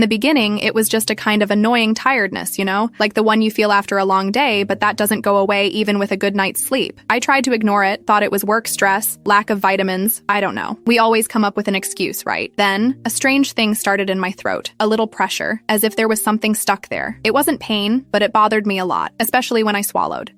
In the beginning, it was just a kind of annoying tiredness, like the one you feel after a long day, but that doesn't go away even with a good night's sleep. I tried to ignore it, thought it was work stress, lack of vitamins, I don't know. We always come up with an excuse, right? Then, a strange thing started in my throat, a little pressure, as if there was something stuck there. It wasn't pain, but it bothered me a lot, especially when I swallowed.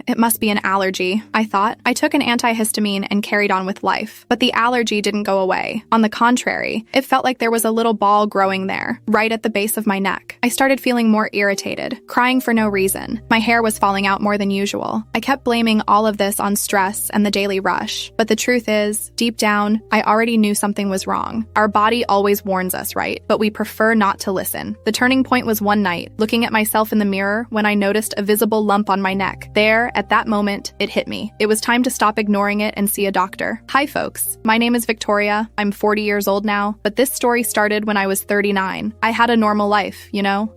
It must be an allergy, I thought. I took an antihistamine and carried on with life, but the allergy didn't go away. On the contrary, it felt like there was a little ball growing there, right at the base of my neck. I started feeling more irritated, crying for no reason. My hair was falling out more than usual. I kept blaming all of this on stress and the daily rush, but the truth is, deep down, I already knew something was wrong. Our body always warns us, right? But we prefer not to listen. The turning point was one night, looking at myself in the mirror when I noticed a visible lump on my neck. There, at that moment, it hit me. It was time to stop ignoring it and see a doctor. Hi folks, my name is Victoria. I'm 40 years old now, but this story started when I was 39. I had a normal life,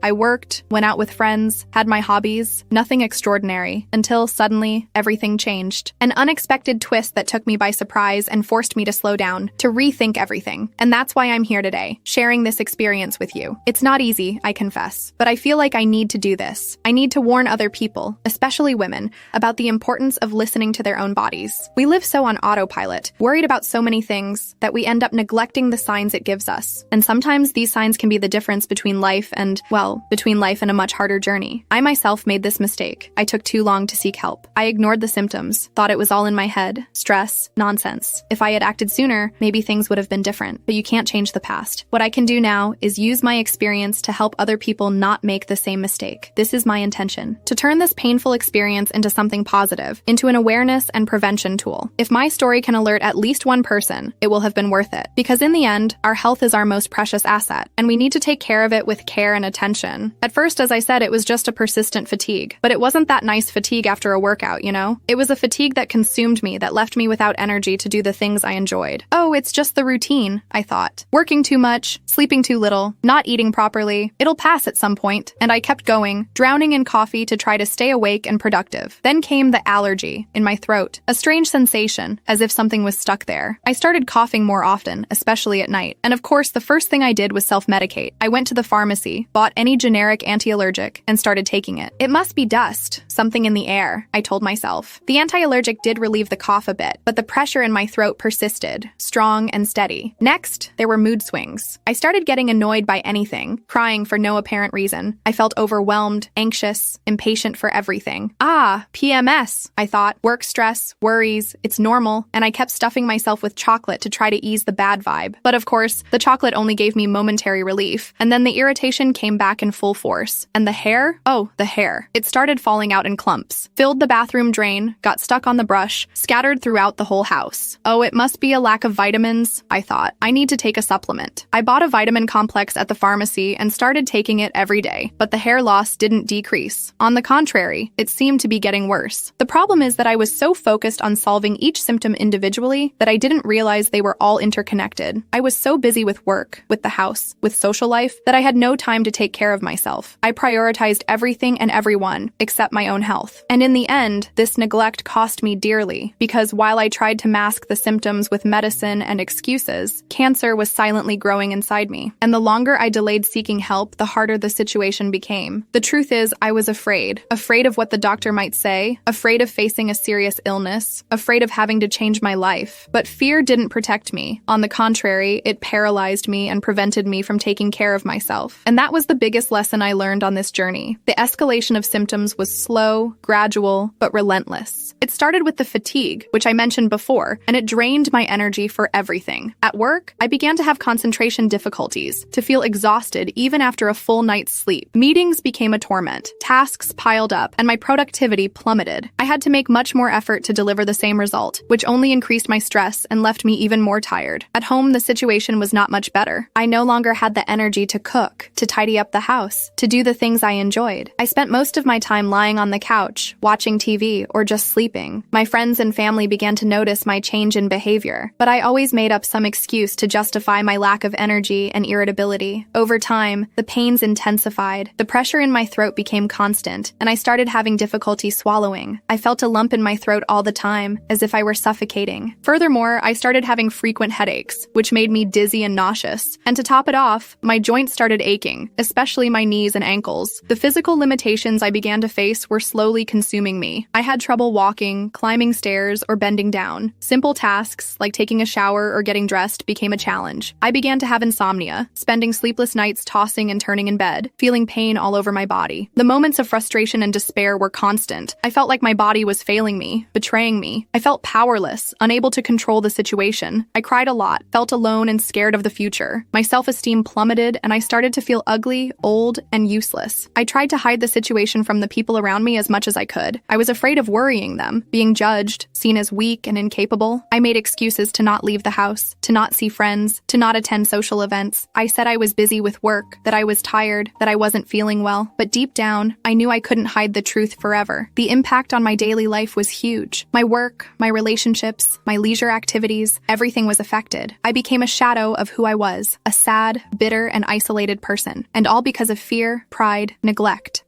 I worked, went out with friends, had my hobbies, nothing extraordinary, until suddenly everything changed. An unexpected twist that took me by surprise and forced me to slow down, to rethink everything. And that's why I'm here today, sharing this experience with you. It's not easy, I confess, but I feel like I need to do this. I need to warn other people, especially women, about the importance of listening to their own bodies. We live so on autopilot, worried about so many things, that we end up neglecting the signs it gives us. And sometimes these signs can be the difference between life and a much harder journey. I myself made this mistake. I took too long to seek help. I ignored the symptoms, thought it was all in my head, stress, nonsense. If I had acted sooner, maybe things would have been different, but you can't change the past. What I can do now is use my experience to help other people not make the same mistake. This is my intention, to turn this painful experience into something positive, into an awareness and prevention tool. If my story can alert at least one person, it will have been worth it. Because in the end, our health is our most precious asset, and we need to take care of it with care and attention. At first, as I said, it was just a persistent fatigue, but it wasn't that nice fatigue after a workout, It was a fatigue that consumed me, that left me without energy to do the things I enjoyed. Oh, it's just the routine, I thought. Working too much, sleeping too little, not eating properly. It'll pass at some point, and I kept going, drowning in coffee to try to stay awake and productive. Then came the allergy in my throat, a strange sensation, as if something was stuck there. I started coughing more often, especially at night. And of course, the first thing I did was self-medicate. I went to the pharmacy, bought any generic anti-allergic, and started taking it. It must be dust, something in the air, I told myself. The anti-allergic did relieve the cough a bit, but the pressure in my throat persisted, strong and steady. Next, there were mood swings. I started getting annoyed by anything, crying for no apparent reason. I felt overwhelmed, anxious, impatient for everything. PMS, I thought. Work stress, worries, it's normal, and I kept stuffing myself with chocolate to try to ease the bad vibe. But of course, the chocolate only gave me momentary relief, and then the irritation came back in full force. And the hair? Oh, the hair. It started falling out in clumps, filled the bathroom drain, got stuck on the brush, scattered throughout the whole house. Oh, it must be a lack of vitamins, I thought. I need to take a supplement. I bought a vitamin complex at the pharmacy and started taking it every day, but the hair loss didn't decrease. On the contrary, it seemed to be getting worse. The problem is that I was so focused on solving each symptom individually that I didn't realize they were all interconnected. I was so busy with work, with the house, with social life, that I had no time to take care of myself. I prioritized everything and everyone except my own health. And in the end, this neglect cost me dearly, because while I tried to mask the symptoms with medicine and excuses, cancer was silently growing inside me. And the longer I delayed seeking help, the harder the situation became. The truth is, I was afraid of what the doctor might say, afraid of facing a serious illness, afraid of having to change my life. But fear didn't protect me. On the contrary, it paralyzed me and prevented me from taking care of myself. And that was the biggest lesson I learned on this journey. The escalation of symptoms was slow, gradual, but relentless. It started with the fatigue, which I mentioned before, and it drained my energy for everything. At work, I began to have concentration difficulties, to feel exhausted even after a full night's sleep. Meetings became a torment, tasks piled up, and my productivity plummeted. I had to make much more effort to deliver the same result, which only increased my stress and left me even more tired. At home, the situation was not much better. I no longer had the energy to cook, to tidy up the house, to do the things I enjoyed. I spent most of my time lying on the couch, watching TV, or just sleeping. My friends and family began to notice my change in behavior, but I always made up some excuse to justify my lack of energy and irritability. Over time, the pains intensified, the pressure in my throat became constant, and I started having difficulty swallowing. I felt a lump in my throat all the time, as if I were suffocating. Furthermore, I started having frequent headaches, which made me dizzy and nauseous. And to top it off, My joints started aching, especially my knees and ankles. The physical limitations I began to face were slowly consuming me. I had trouble walking, climbing stairs, or bending down. Simple tasks, like taking a shower or getting dressed, became a challenge. I began to have insomnia, spending sleepless nights tossing and turning in bed, feeling pain all over my body. The moments of frustration and despair were constant. I felt like my body was failing me, betraying me. I felt powerless, unable to control the situation. I cried a lot, felt alone and scared of the future. My self-esteem plummeted, and I started to feel ugly, old, and useless. I tried to hide the situation from the people around me as much as I could. I was afraid of worrying them, being judged, seen as weak and incapable. I made excuses to not leave the house, to not see friends, to not attend social events. I said I was busy with work, that I was tired, that I wasn't feeling well. But deep down, I knew I couldn't hide the truth forever. The impact on my daily life was huge. My work, my relationships, my leisure activities, everything was affected. I became a shadow of who I was, a sad, bitter, and isolated person. And all because of fear, pride, neglect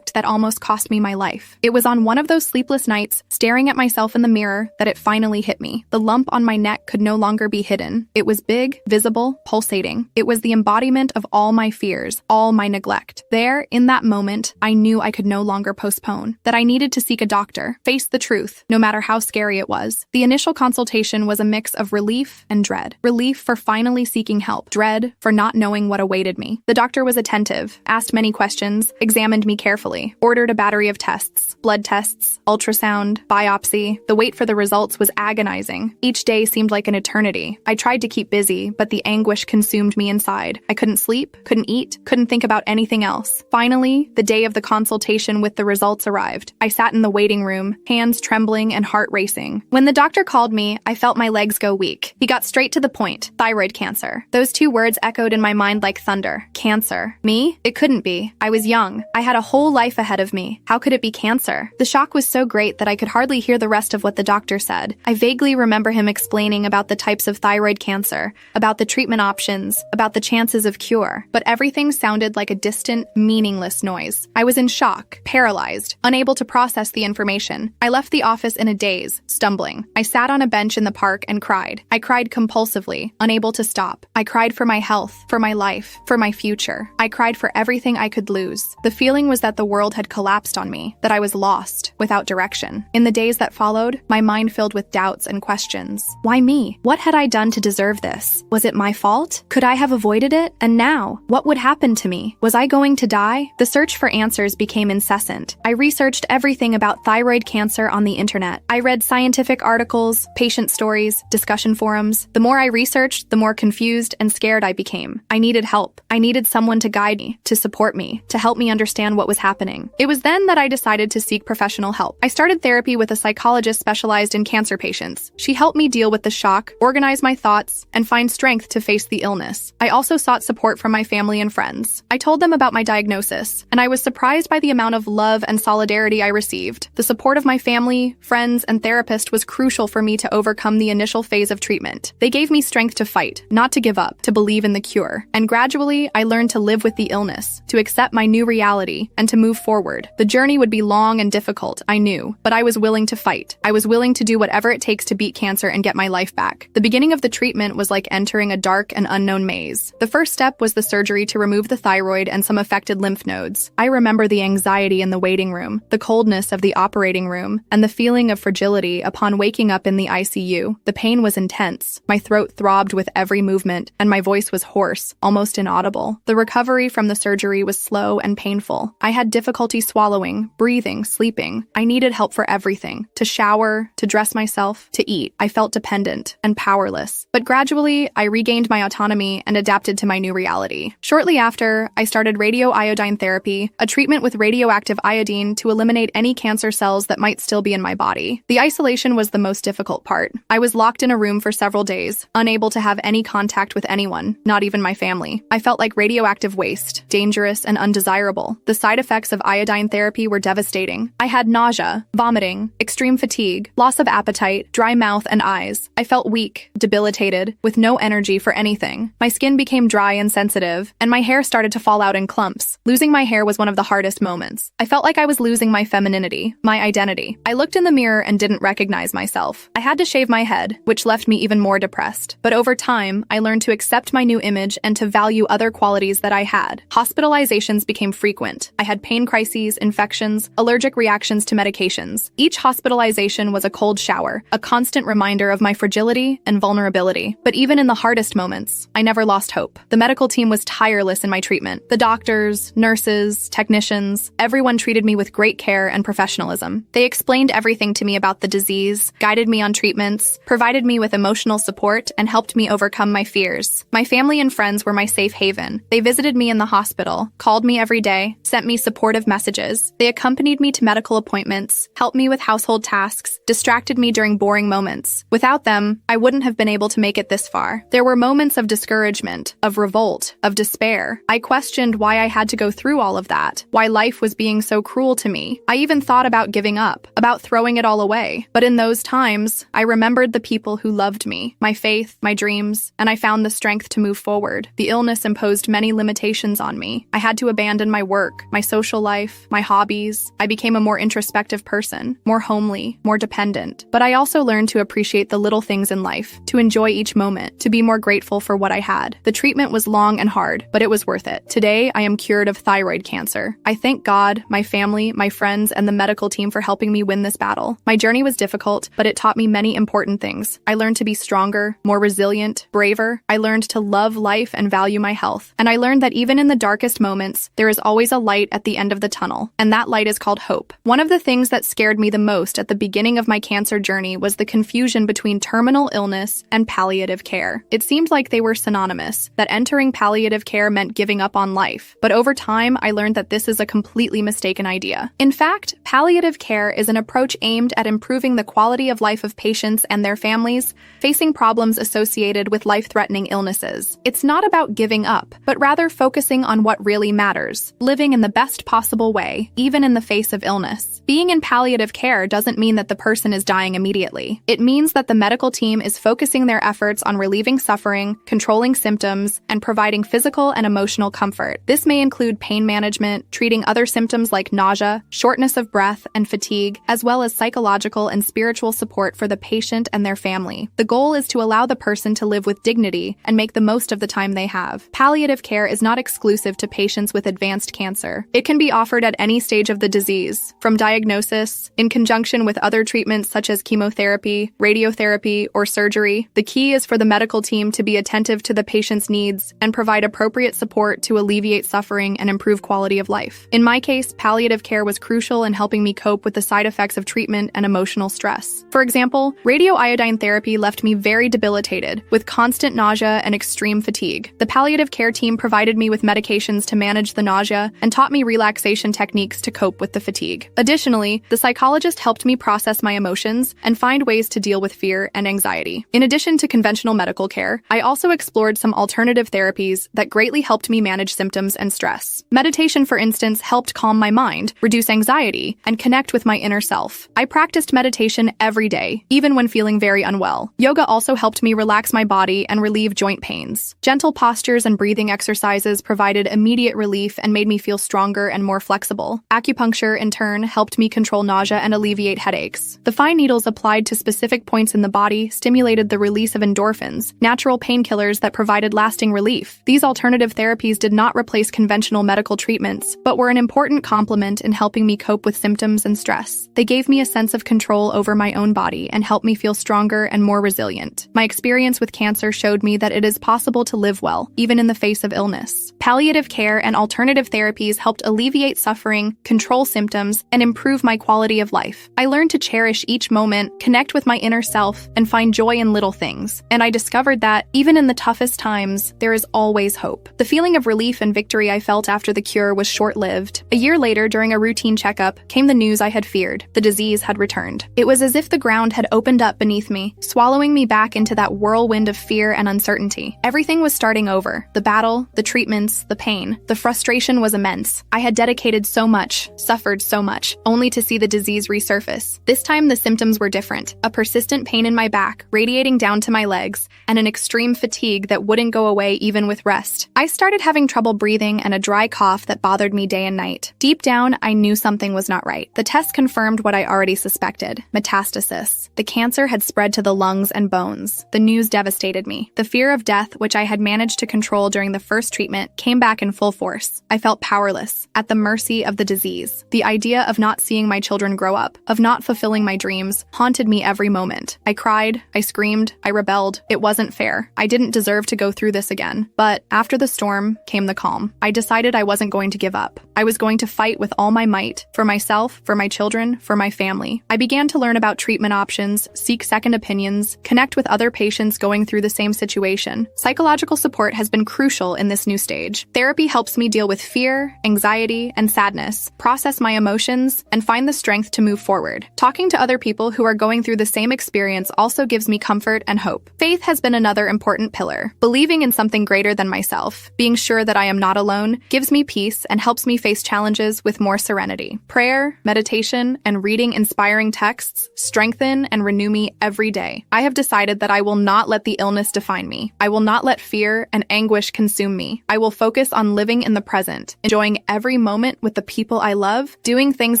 that almost cost me my life. It was on one of those sleepless nights, staring at myself in the mirror, that it finally hit me. The lump on my neck could no longer be hidden. It was big, visible, pulsating. It was the embodiment of all my fears, all my neglect. There, in that moment, I knew I could no longer postpone, that I needed to seek a doctor, face the truth, no matter how scary it was. The initial consultation was a mix of relief and dread. Relief for finally seeking help, dread for not knowing what awaited me. The doctor was attentive, asked many questions, examined me carefully, ordered a battery of tests, blood tests, ultrasound, biopsy. The wait for the results was agonizing. Each day seemed like an eternity. I tried to keep busy, but the anguish consumed me inside. I couldn't sleep, couldn't eat, couldn't think about anything else. Finally, the day of the consultation with the results arrived. I sat in the waiting room, hands trembling and heart racing. When the doctor called me, I felt my legs go weak. He got straight to the point: thyroid cancer. Those two words echoed in my mind like thunder. Cancer. Me? It couldn't be. I was young. I had a whole life ahead of me. How could it be cancer? The shock was so great that I could hardly hear the rest of what the doctor said. I vaguely remember him explaining about the types of thyroid cancer, about the treatment options, about the chances of cure, but everything sounded like a distant, meaningless noise. I was in shock, paralyzed, unable to process the information. I left the office in a daze, stumbling. I sat on a bench in the park and cried. I cried compulsively, unable to stop. I cried for my health, for my life, for my future. I cried for everything I could lose. The feeling was that the world had collapsed on me, that I was lost, without direction. In the days that followed, my mind filled with doubts and questions. Why me? What had I done to deserve this? Was it my fault? Could I have avoided it? And now, what would happen to me? Was I going to die? The search for answers became incessant. I researched everything about thyroid cancer on the internet. I read scientific articles, patient stories, discussion forums. The more I researched, the more confused and scared I became. I needed help. I needed someone to guide me, to support me, to help me understand what was happening. It was then that I decided to seek professional help. I started therapy with a psychologist specialized in cancer patients. She helped me deal with the shock, organize my thoughts, and find strength to face the illness. I also sought support from my family and friends. I told them about my diagnosis, and I was surprised by the amount of love and solidarity I received. The support of my family, friends, and therapist was crucial for me to overcome the initial phase of treatment. They gave me strength to fight, not to give up, to believe in the cure. And gradually, I learned to live with the illness, to accept my new reality, and to move forward. The journey would be long and difficult, I knew, but I was willing to fight. I was willing to do whatever it takes to beat cancer and get my life back. The beginning of the treatment was like entering a dark and unknown maze. The first step was the surgery to remove the thyroid and some affected lymph nodes. I remember the anxiety in the waiting room, the coldness of the operating room, and the feeling of fragility upon waking up in the ICU. The pain was intense. My throat throbbed with every movement, and my voice was hoarse, almost inaudible. The recovery from the surgery was slow and painful. I had difficulty swallowing, breathing, sleeping. I needed help for everything: to shower, to dress myself, to eat. I felt dependent and powerless. But gradually, I regained my autonomy and adapted to my new reality. Shortly after, I started radioiodine therapy, a treatment with radioactive iodine to eliminate any cancer cells that might still be in my body. The isolation was the most difficult part. I was locked in a room for several days, unable to have any contact with anyone, not even my family. I felt like radioactive waste, dangerous and undesirable. The side effects of iodine therapy were devastating. I had nausea, vomiting, extreme fatigue, loss of appetite, dry mouth and eyes. I felt weak, debilitated, with no energy for anything. My skin became dry and sensitive, and my hair started to fall out in clumps. Losing my hair was one of the hardest moments. I felt like I was losing my femininity, my identity. I looked in the mirror and didn't recognize myself. I had to shave my head, which left me even more depressed. But over time, I learned to accept my new image and to value other qualities that I had. Hospitalizations became frequent. I had pain crises, infections, allergic reactions to medications. Each hospitalization was a cold shower, a constant reminder of my fragility and vulnerability. But even in the hardest moments, I never lost hope. The medical team was tireless in my treatment. The doctors, nurses, technicians, everyone treated me with great care and professionalism. They explained everything to me about the disease, guided me on treatments, provided me with emotional support, and helped me overcome my fears. My family and friends were my safe haven. They visited me in the hospital, called me every day, sent me supportive messages. They accompanied me to medical appointments, helped me with household tasks, distracted me during boring moments. Without them, I wouldn't have been able to make it this far. There were moments of discouragement, of revolt, of despair. I questioned why I had to go through all of that, why life was being so cruel to me. I even thought about giving up, about throwing it all away. But in those times, I remembered the people who loved me, my faith, my dreams, and I found the strength to move forward. The illness imposed many limitations on me. I had to abandon my work, my social life, my hobbies. I became a more introspective person, more homely, more dependent. But I also learned to appreciate the little things in life, to enjoy each moment, to be more grateful for what I had. The treatment was long and hard, but it was worth it. Today, I am cured of thyroid cancer. I thank God, my family, my friends, and the medical team for helping me win this battle. My journey was difficult, but it taught me many important things. I learned to be stronger, more resilient, braver. I learned to love life and value my health. And I learned that even in the darkest moments, there is always a light at the end of the tunnel, and that light is called hope. One of the things that scared me the most at the beginning of my cancer journey was the confusion between terminal illness and palliative care. It seemed like they were synonymous, that entering palliative care meant giving up on life. But over time, I learned that this is a completely mistaken idea. In fact, palliative care is an approach aimed at improving the quality of life of patients and their families facing problems associated with life-threatening illnesses. It's not about giving up, but rather focusing on what really matters, living in the best possible way, even in the face of illness. Being in palliative care doesn't mean that the person is dying immediately. It means that the medical team is focusing their efforts on relieving suffering, controlling symptoms, and providing physical and emotional comfort. This may include pain management, treating other symptoms like nausea, shortness of breath, and fatigue, as well as psychological and spiritual support for the patient and their family. The goal is to allow the person to live with dignity and make the most of the time they have. Palliative care is not exclusive to patients with advanced cancer. It can be offered at any stage of the disease, from diagnosis, in conjunction with other treatments such as chemotherapy, radiotherapy, or surgery. The key is for the medical team to be attentive to the patient's needs and provide appropriate support to alleviate suffering and improve quality of life. In my case, palliative care was crucial in helping me cope with the side effects of treatment and emotional stress. For example, radioiodine therapy left me very debilitated, with constant nausea and extreme fatigue. The palliative care team provided me with medications to manage the nausea and taught me relaxation techniques to cope with the fatigue. Additionally, the psychologist helped me process my emotions and find ways to deal with fear and anxiety. In addition to conventional medical care, I also explored some alternative therapies that greatly helped me manage symptoms and stress. Meditation, for instance, helped calm my mind, reduce anxiety, and connect with my inner self. I practiced meditation every day, even when feeling very unwell. Yoga also helped me relax my body and relieve joint pains. Gentle postures and breathing exercises provided immediate relief and made me feel stronger and more flexible. Acupuncture, in turn, helped me control nausea and alleviate headaches. The fine needles applied to specific points in the body stimulated the release of endorphins, natural painkillers that provided lasting relief. These alternative therapies did not replace conventional medical treatments, but were an important complement in helping me cope with symptoms and stress. They gave me a sense of control over my own body and helped me feel stronger and more resilient. My experience with cancer showed me that it is possible to live well, even in the face of illness. Palliative care and alternative therapies helped alleviate suffering, control symptoms, and improve my quality of life. I learned to cherish each moment, connect with my inner self, and find joy in little things. And I discovered that, even in the toughest times, there is always hope. The feeling of relief and victory I felt after the cure was short-lived. A year later, during a routine checkup, came the news I had feared. The disease had returned. It was as if the ground had opened up beneath me, swallowing me back into that whirlwind of fear and uncertainty. Everything was starting over. The battle, the treatments, the pain. The frustration was immense. I had dedicated so much, suffered so much, only to see the disease resurface. This time, the symptoms were different. A persistent pain in my back, radiating down to my legs, and an extreme fatigue that wouldn't go away even with rest. I started having trouble breathing and a dry cough that bothered me day and night. Deep down, I knew something was not right. The test confirmed what I already suspected: metastasis. The cancer had spread to the lungs and bones. The news devastated me. The fear of death, which I had managed to control during the first treatment came back in full force. I felt powerless, at the mercy of the disease. The idea of not seeing my children grow up, of not fulfilling my dreams, haunted me every moment. I cried, I screamed, I rebelled. It wasn't fair. I didn't deserve to go through this again. But after the storm came the calm. I decided I wasn't going to give up. I was going to fight with all my might, for myself, for my children, for my family. I began to learn about treatment options, seek second opinions, connect with other patients going through the same situation. Psychological support has been crucial in this new stage. Therapy helps me deal with fear, anxiety, and sadness, process my emotions, and find the strength to move forward. Talking to other people who are going through the same experience also gives me comfort and hope. Faith has been another important pillar. Believing in something greater than myself, being sure that I am not alone, gives me peace and helps me face challenges with more serenity. Prayer, meditation, and reading inspiring texts strengthen and renew me every day. I have decided that I will not let the illness define me. I will not let fear and anguish consume me. I will focus on living in the present, enjoying every moment with the people I love, doing things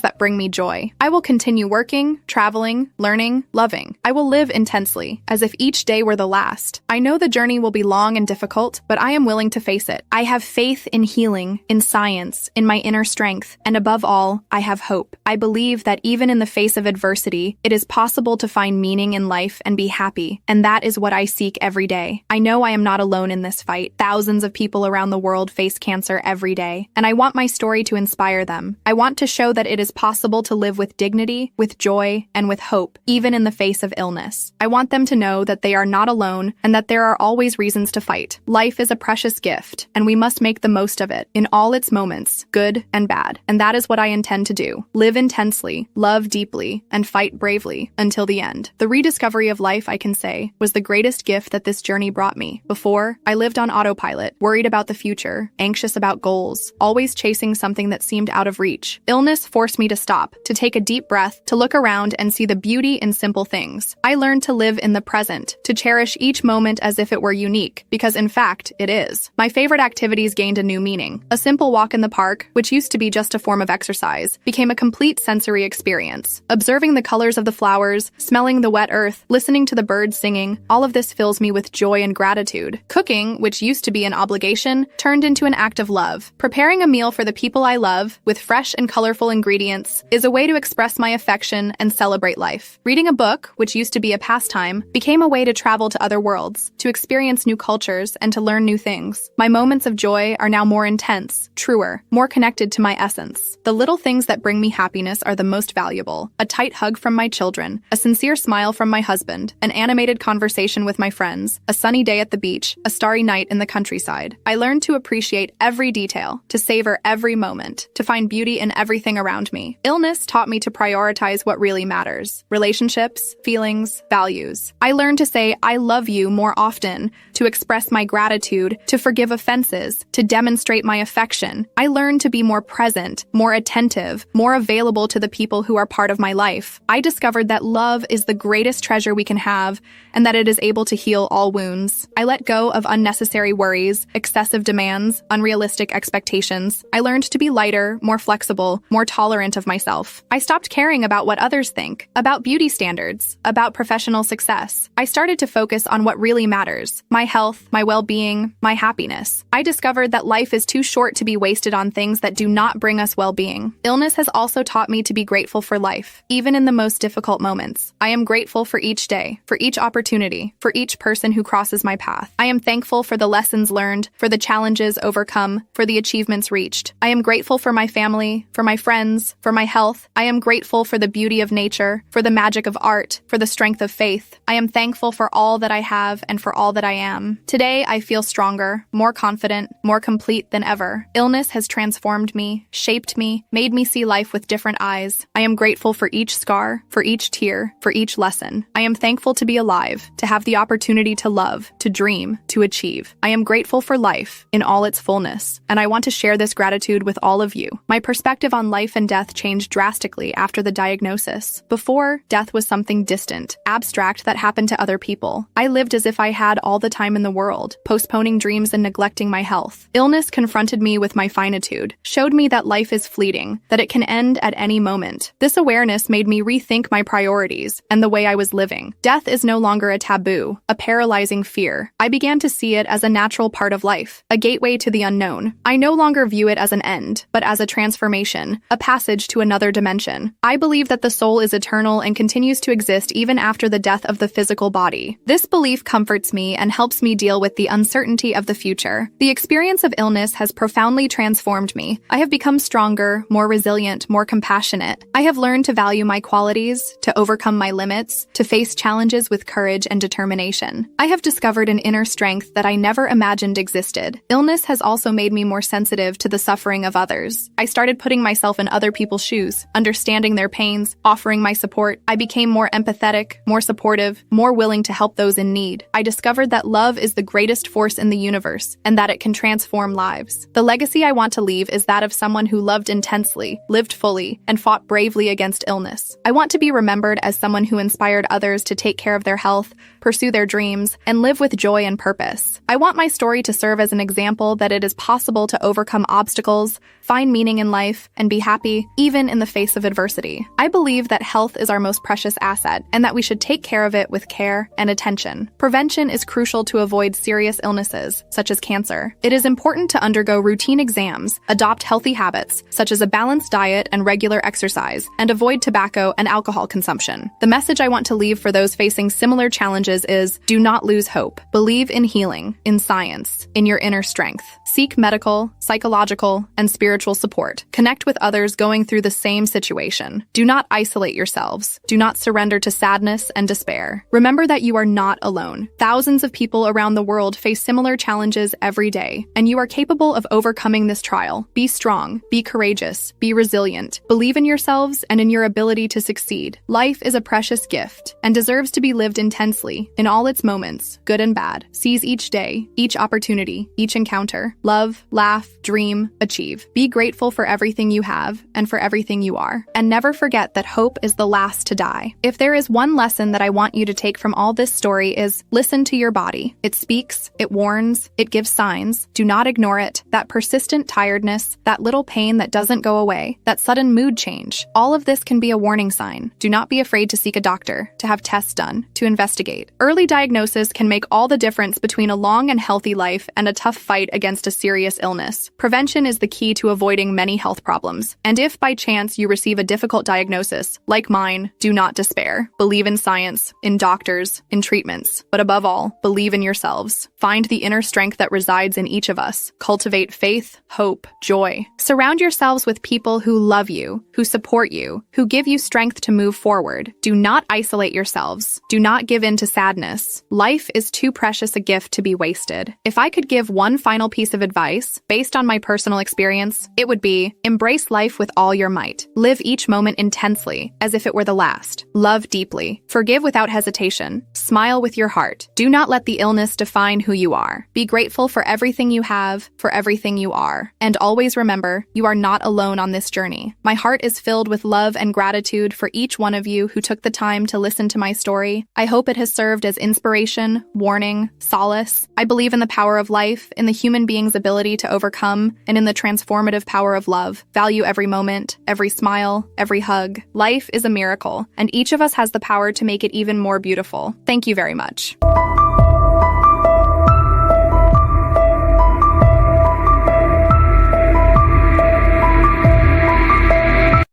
that bring me joy. I will continue working, traveling, learning, loving. I will live intensely, as if each day were the last. I know the journey will be long and difficult, but I am willing to face it. I have faith in healing, in science, in my inner strength, and above all, I have hope. I believe that even in the face of adversity, it is possible to find meaning in life and be happy, and that is what I seek every day. I know I am not alone in this fight. Thousands of people around the world face cancer every day, and I want my story to inspire them. I want to show that it is possible to live with dignity, with joy, and with hope, even in the face of illness. I want them to know that they are not alone and that there are always reasons to fight. Life is a precious gift, and we must make the most of it in all its moments, good and bad. And that is what I intend to do. Live intensely, love deeply, and fight bravely until the end. The rediscovery of life, I can say, was the greatest gift that this journey brought me. Before, I lived on autopilot, worried about the future, anxious about goals, always chasing something that seemed out of reach. Illness forced me to stop, to take a deep breath, to look around and see the beauty in simple things. I learned to live in the present, to cherish each moment as if it were unique, because in fact, it is. My favorite activities gained a new meaning. A simple walk in the park, which used to be just a form of exercise, became a complete sensory experience. Observing the colors of the flowers, smelling the wet earth, listening to the birds singing, all of this fills me with joy and gratitude. Cooking, which used to be an obligation, turned into an act of love. Preparing a meal for the people I love, with fresh and colorful ingredients, is a way to express my affection and celebrate life. Reading a book, which used to be a pastime, became a way to travel to other worlds, to experience new cultures, and to learn new things. My moments of joy are now more intense, truer, more connected to my essence. The little things that bring me happiness are the most valuable. A tight hug from my children, a sincere smile from my husband, an animated conversation with my friends, a sunny day at the beach, a starry night in the countryside. I learned to appreciate every detail, to savor every moment, to find beauty in everything around me. Illness taught me to prioritize what really matters: relationships, feelings, values. I learned to say I love you more often, to express my gratitude, to forgive offenses, to demonstrate my affection. I learned to be more present, more attentive, more available to the people who are part of my life. I discovered that love is the greatest treasure we can have, and that it is able to heal all wounds. I let go of unnecessary worries, excessive demands, unrealistic expectations. I learned to be lighter, more flexible, more tolerant of myself. I stopped caring about what others think, about beauty standards, about professional success. I started to focus on what really matters: my health, my well-being, my happiness. I discovered that life is too short to be wasted on things that do not bring us well-being. Illness has also taught me to be grateful for life, even in the most difficult moments. I am grateful for each day, for each opportunity, for each person who crosses my path. I am thankful for the lessons learned, for the challenges overcome, for the achievements reached. I am grateful for my family, for my friends, for my health. I am grateful for the beauty of nature, for the magic of art, for the strength of faith. I am thankful for all that I have and for all that I am. Today, I feel stronger, more confident, more complete than ever. Illness has transformed me, shaped me, made me see life with different eyes. I am grateful for each scar, for each tear, for each lesson. I am thankful to be alive, to have the opportunity to love, to dream, to achieve. I am grateful for life in all its fullness, and I want to share this gratitude with all of you. My perspective on life and death changed drastically after the diagnosis. Before, death was something distant, abstract that happened to other people. I lived as if I had all the time in the world, postponing dreams and neglecting my health. Illness confronted me with my finitude, showed me that life is fleeting, that it can end at any moment. This awareness made me rethink my priorities and the way I was living. Death is no longer a taboo, a paralyzing fear. I began to see it as a natural part of life, a gateway to the unknown. I no longer view it as an end, but as a transformation, a passage to another dimension. I believe that the soul is eternal and continues to exist even after the death of the physical body. This belief comforts me and helps me deal with the uncertainty of the future. The experience of illness has profoundly transformed me. I have become stronger, more resilient, more compassionate. I have learned to value my qualities, to overcome my limits, to face challenges with courage and determination. I have discovered an inner strength that I never imagined existed. Illness has also made me more sensitive to the suffering of others. I started putting myself in other people's shoes, understanding their pains, offering my support. I became more empathetic, more supportive, more willing to help those in need. I discovered that love is the greatest force in the universe and that it can transform lives. The legacy I want to leave is that of someone who loved intensely, lived fully, and fought bravely against illness. I want to be remembered as someone who inspired others to take care of their health, pursue their dreams, and live with joy and purpose. I want my story to serve as an example that it is possible to overcome obstacles, find meaning in life, and be happy, even in the face of adversity. I believe that health is our most precious asset, and that we should take care of it with care and attention. Prevention is crucial to avoid serious illnesses, such as cancer. It is important to undergo routine exams, adopt healthy habits, such as a balanced diet and regular exercise, and avoid tobacco and alcohol consumption. The message I want to leave for those facing similar challenges is, do not lose hope. Believe in healing, in science, in your inner strength. Seek medical, psychological, and spiritual support. Connect with others going through the same situation. Do not isolate yourselves. Do not surrender to sadness and despair. Remember that you are not alone. Thousands of people around the world face similar challenges every day, and you are capable of overcoming this trial. Be strong, be courageous, be resilient. Believe in yourselves and in your ability to succeed. Life is a precious gift and deserves to be lived intensely in all its moments, good and bad. Seize each day, each opportunity, each encounter. Love, laugh, dream, achieve. Be grateful for everything you have and for everything you are. And never forget that hope is the last to die. If there is one lesson that I want you to take from all this story is, listen to your body. It speaks, it warns, it gives signs. Do not ignore it. That persistent tiredness, that little pain that doesn't go away, that sudden mood change, all of this can be a warning sign. Do not be afraid to seek a doctor, to have tests done, to investigate. Early diagnosis can make all the difference between a long and healthy life and a tough fight against a serious illness. Prevention is the key to avoiding many health problems. And if by chance you receive a difficult diagnosis, like mine, do not despair. Believe in science, in doctors, in treatments, but above all, believe in yourselves. Find the inner strength that resides in each of us. Cultivate faith, hope, joy. Surround yourselves with people who love you, who support you, who give you strength to move forward. Do not isolate yourselves. Do not give in to sadness. Life is too precious a gift to be wasted. If I could give one final piece of advice, based on my personal experience, it would be, embrace life with all your might. Live each moment intensely, as if it were the last. Love deeply. Forgive without hesitation. Smile with your heart. Do not let the illness define who you are. Be grateful for everything you have, for everything you are. And always remember, you are not alone on this journey. My heart is filled with love and gratitude for each one of you who took the time to listen to my story. I hope it has served as inspiration, warning, solace. I believe in the power of life, in the human being's ability to overcome, and in the transformative power of love. Value every moment, every smile, every hug. Life is a miracle, and each of us has the power to make it even more beautiful. Thank you very much.